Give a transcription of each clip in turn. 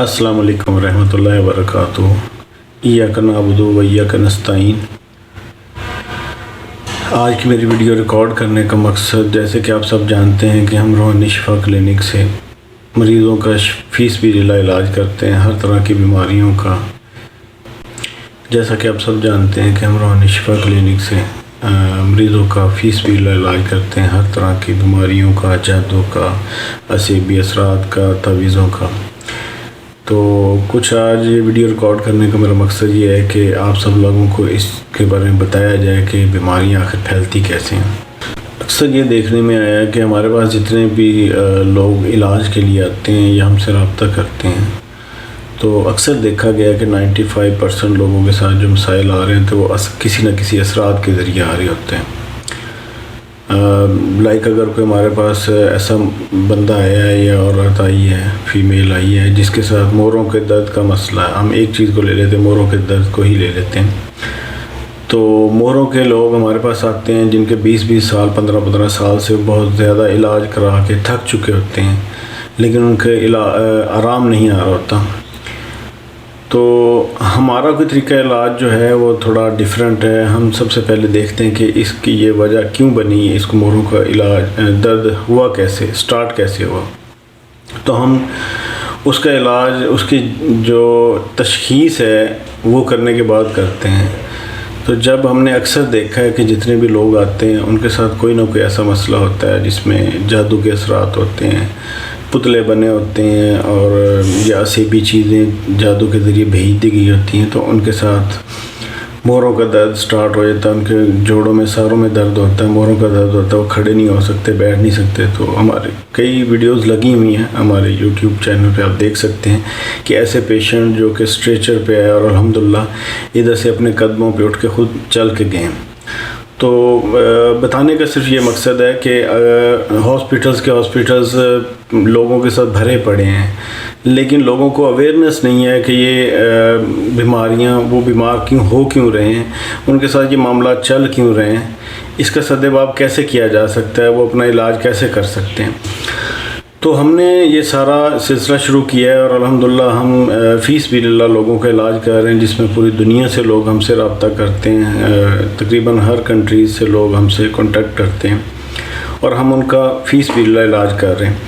अस्सलाम वालेकुम रहमतुल्लाहि व बरकातुहू। इय्याका नअबुदु व इय्याका नस्तईन। आज की मेरी वीडियो रिकॉर्ड करने का मकसद, जैसे कि आप सब जानते हैं कि हम रूहानी शिफा क्लिनिक से मरीज़ों का फ़ीस भी इलाज करते हैं, हर तरह की बीमारियों का। जैसा कि आप सब जानते हैं कि हम रूहानी शिफा क्लिनिक से मरीज़ों का फ़ीस भी इलाज करते हैं, हर तरह की बीमारियों का, जादू का, असीबी असरात का, तवीज़ों का। तो कुछ आज ये वीडियो रिकॉर्ड करने का मेरा मकसद ये है कि आप सब लोगों को इसके बारे में बताया जाए कि बीमारियां आखिर फैलती कैसे हैं। अक्सर ये देखने में आया कि हमारे पास जितने भी लोग इलाज के लिए आते हैं या हमसे रब्ता करते हैं, तो अक्सर देखा गया कि 95% लोगों के साथ जो मसाइल आ रहे हैं तो वो किसी न किसी असरात के ज़रिए आ रहे होते हैं। लाइक अगर कोई हमारे पास ऐसा बंदा आया है या औरत आई है, फ़ीमेल आई है जिसके साथ मोरों के दर्द का मसला है, हम एक चीज़ को ले लेते हैं, मोरों के दर्द को ही ले लेते हैं। तो मोरों के लोग हमारे पास आते हैं जिनके 20-20 साल, 15-15 साल से बहुत ज़्यादा इलाज करा के थक चुके होते हैं, लेकिन उनके आराम नहीं आ रहा होता। तो हमारा कोई तरीका इलाज जो है वो थोड़ा डिफरेंट है। हम सबसे पहले देखते हैं कि इसकी ये वजह क्यों बनी, इसको मोरों का इलाज, दर्द हुआ कैसे, स्टार्ट कैसे हुआ। तो हम उसका इलाज, उसकी जो तशख़ीस है वो करने के बाद करते हैं। तो जब हमने अक्सर देखा है कि जितने भी लोग आते हैं उनके साथ कोई ना कोई ऐसा मसला होता है जिसमें जादू के असरात होते हैं, पुतले बने होते हैं और या असीबी चीज़ें जादू के ज़रिए भेज दी गई होती हैं, तो उनके साथ मोरों का दर्द स्टार्ट हो जाता है। उनके जोड़ों में, सारों में दर्द होता है, मोरों का दर्द होता है, वो खड़े नहीं हो सकते, बैठ नहीं सकते। तो हमारे कई वीडियोस लगी हुई हैं हमारे यूट्यूब चैनल पे, आप देख सकते हैं कि ऐसे पेशेंट जो कि स्ट्रेचर पे आए और अल्हम्दुलिल्लाह इधर से अपने कदमों पे उठ के खुद चल के गए। तो बताने का सिर्फ ये मकसद है कि हॉस्पिटल्स लोगों के साथ भरे पड़े हैं, लेकिन लोगों को अवेयरनेस नहीं है कि ये बीमारियां, वो बीमार क्यों रहे हैं, उनके साथ ये मामला चल क्यों रहे हैं, इसका सद्देबाब कैसे किया जा सकता है, वो अपना इलाज कैसे कर सकते हैं। तो हमने ये सारा सिलसिला शुरू किया है और अल्हम्दुलिल्लाह हम फ़ीस बिल्लाह लोगों का इलाज कर रहे हैं, जिसमें पूरी दुनिया से लोग हमसे रब्ता करते हैं। तकरीबन हर कंट्रीज़ से लोग हमसे कांटेक्ट करते हैं और हम उनका फ़ीस बिल्लाह इलाज कर रहे हैं।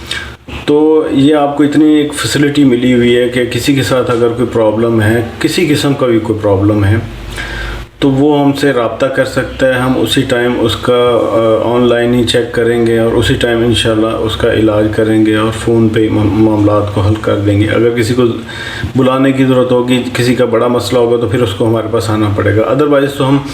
तो ये आपको इतनी एक फैसिलिटी मिली हुई है कि किसी के साथ अगर कोई प्रॉब्लम है, किसी किस्म का भी कोई प्रॉब्लम है, तो वो हमसे रब्ता कर सकता है। हम उसी टाइम उसका ऑनलाइन ही चेक करेंगे और उसी टाइम इंशाल्लाह उसका इलाज करेंगे और फ़ोन पे मामलात को हल कर देंगे। अगर किसी को बुलाने की ज़रूरत होगी, किसी का बड़ा मसला होगा, तो फिर उसको हमारे पास आना पड़ेगा। अदरवाइज़ तो हम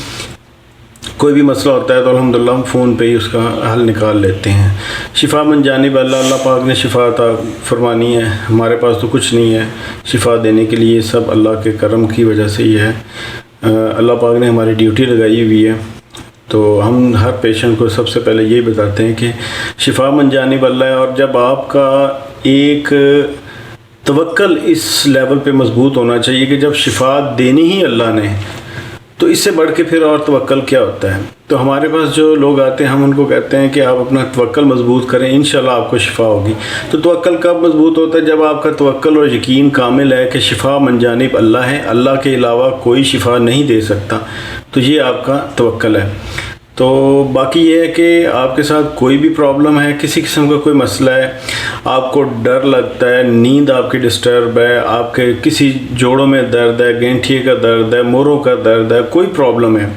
कोई भी मसला होता है तो अल्हम्दुलिल्लाह हम फ़ोन पे ही उसका हल निकाल लेते हैं। शिफा मन जानिब अल्लाह, अल्लाह पाक ने शिफा अता फरमानी है, हमारे पास तो कुछ नहीं है शिफा देने के लिए, सब अल्लाह के करम की वजह से ही है। अल्लाह पाक ने हमारी ड्यूटी लगाई हुई है। तो हम हर पेशेंट को सबसे पहले यही बताते हैं कि शिफा मन जानिब अल्लाह है। और जब आपका एक तवक्कल इस लेवल पे मज़बूत होना चाहिए कि जब शिफा देनी ही अल्लाह ने, तो इससे बढ़ के फिर और तवक्कल क्या होता है। तो हमारे पास जो लोग आते हैं हम उनको कहते हैं कि आप अपना तवक्कल मज़बूत करें, इंशाल्लाह आपको शिफा होगी। तो तवक्कल कब मज़बूत होता है? जब आपका तवक्कल और यकीन कामिल है कि शिफा मन जानिब अल्लाह है, अल्लाह के अलावा कोई शिफा नहीं दे सकता, तो ये आपका तवक्कल है। तो बाकी ये है कि आपके साथ कोई भी प्रॉब्लम है, किसी किस्म का कोई मसला है, आपको डर लगता है, नींद आपकी डिस्टर्ब है, आपके किसी जोड़ों में दर्द है, गैंठिए का दर्द है, मोरों का दर्द है, कोई प्रॉब्लम है,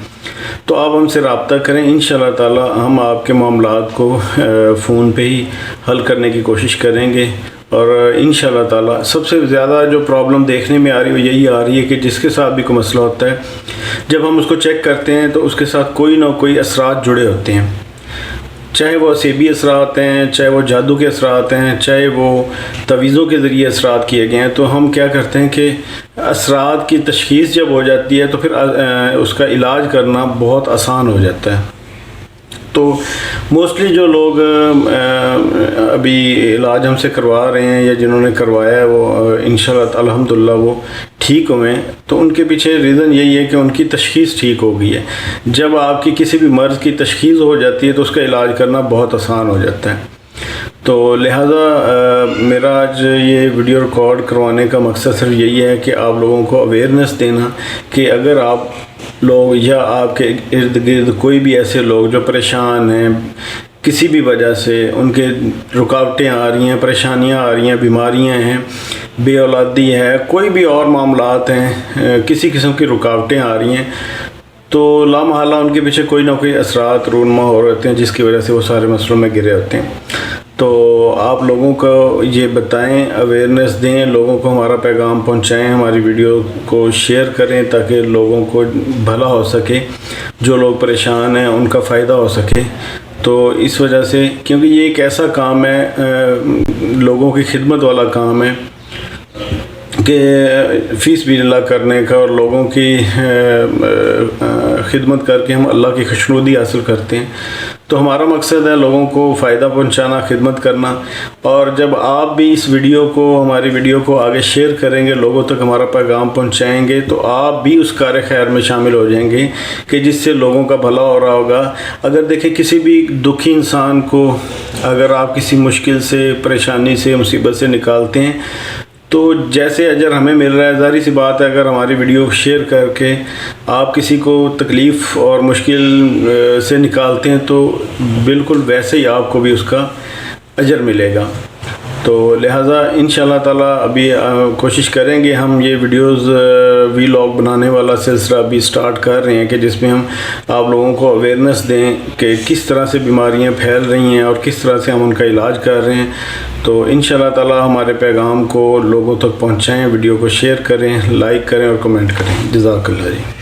तो आप हमसे रब्ता करें। इंशाल्लाह ताला हम आपके मामलात को फ़ोन पे ही हल करने की कोशिश करेंगे। और इंशाल्लाह ताला सबसे ज़्यादा जो प्रॉब्लम देखने में आ रही है वो यही आ रही है कि जिसके साथ भी कोई मसला होता है, जब हम उसको चेक करते हैं तो उसके साथ कोई ना कोई असरात जुड़े होते हैं, चाहे वो असीबी असरात हैं, चाहे वो जादू के असरात हैं, चाहे वो तवीज़ों के ज़रिए असरात किए गए हैं। तो हम क्या करते हैं कि असरात की तशख़ीस जब हो जाती है तो फिर उसका इलाज करना बहुत आसान हो जाता है। तो मोस्टली जो लोग अभी इलाज हमसे करवा रहे हैं या जिन्होंने करवाया है वो इंशाल्लाह अल्हम्दुलिल्लाह वो ठीक हुए, तो उनके पीछे रीज़न यही है कि उनकी तशख़ीस ठीक हो गई है। जब आपकी किसी भी मर्ज़ की तशख़ीस हो जाती है तो उसका इलाज करना बहुत आसान हो जाता है। تو لہٰذا میرا آج یہ ویڈیو ریکارڈ کروانے کا مقصد صرف یہی ہے کہ آپ لوگوں کو اویئرنیس دینا کہ اگر آپ لوگ یا آپ کے ارد گرد کوئی بھی ایسے لوگ جو پریشان ہیں کسی بھی وجہ سے، ان کے رکاوٹیں آ رہی ہیں، پریشانیاں آ رہی ہیں، بیماریاں ہیں، بے اولادی ہے، کوئی بھی اور معاملات ہیں، کسی قسم کی رکاوٹیں آ رہی ہیں، تو لامحالہ ان کے پیچھے کوئی نہ کوئی اثرات رونما ہو رہتے ہیں جس کی وجہ سے وہ سارے مسئلوں میں گرے ہوتے ہیں۔ تو آپ لوگوں کو یہ بتائیں، اویئرنیس دیں، لوگوں کو ہمارا پیغام پہنچائیں، ہماری ویڈیو کو شیئر کریں تاکہ لوگوں کو بھلا ہو سکے، جو لوگ پریشان ہیں ان کا فائدہ ہو سکے۔ تو اس وجہ سے، کیونکہ یہ ایک ایسا کام ہے، لوگوں کی خدمت والا کام ہے کہ فی سبیل اللہ کرنے کا، اور لوگوں کی خدمت کر کے ہم اللہ کی خوشنودی حاصل کرتے ہیں۔ تو ہمارا مقصد ہے لوگوں کو فائدہ پہنچانا، خدمت کرنا، اور جب آپ بھی اس ویڈیو کو، ہماری ویڈیو کو آگے شیئر کریں گے، لوگوں تک ہمارا پیغام پہنچائیں گے، تو آپ بھی اس کار خیر میں شامل ہو جائیں گے کہ جس سے لوگوں کا بھلا ہو رہا ہوگا۔ اگر دیکھیں کسی بھی دکھی انسان کو اگر آپ کسی مشکل سے، پریشانی سے، مصیبت سے نکالتے ہیں تو جیسے اجر ہمیں مل رہا ہے، ظاہری سی بات ہے اگر ہماری ویڈیو شیئر کر کے آپ کسی کو تکلیف اور مشکل سے نکالتے ہیں تو بالکل ویسے ہی آپ کو بھی اس کا اجر ملے گا۔ تو لہٰذا انشاءاللہ تعالیٰ ابھی کوشش کریں گے، ہم یہ ویڈیوز وی لاگ بنانے والا سلسلہ ابھی سٹارٹ کر رہے ہیں کہ جس میں ہم آپ لوگوں کو اویئرنیس دیں کہ کس طرح سے بیماریاں پھیل رہی ہیں اور کس طرح سے ہم ان کا علاج کر رہے ہیں۔ تو انشاءاللہ تعالیٰ ہمارے پیغام کو لوگوں تک پہنچائیں، ویڈیو کو شیئر کریں، لائک کریں اور کمنٹ کریں۔ جزاک اللہ جی۔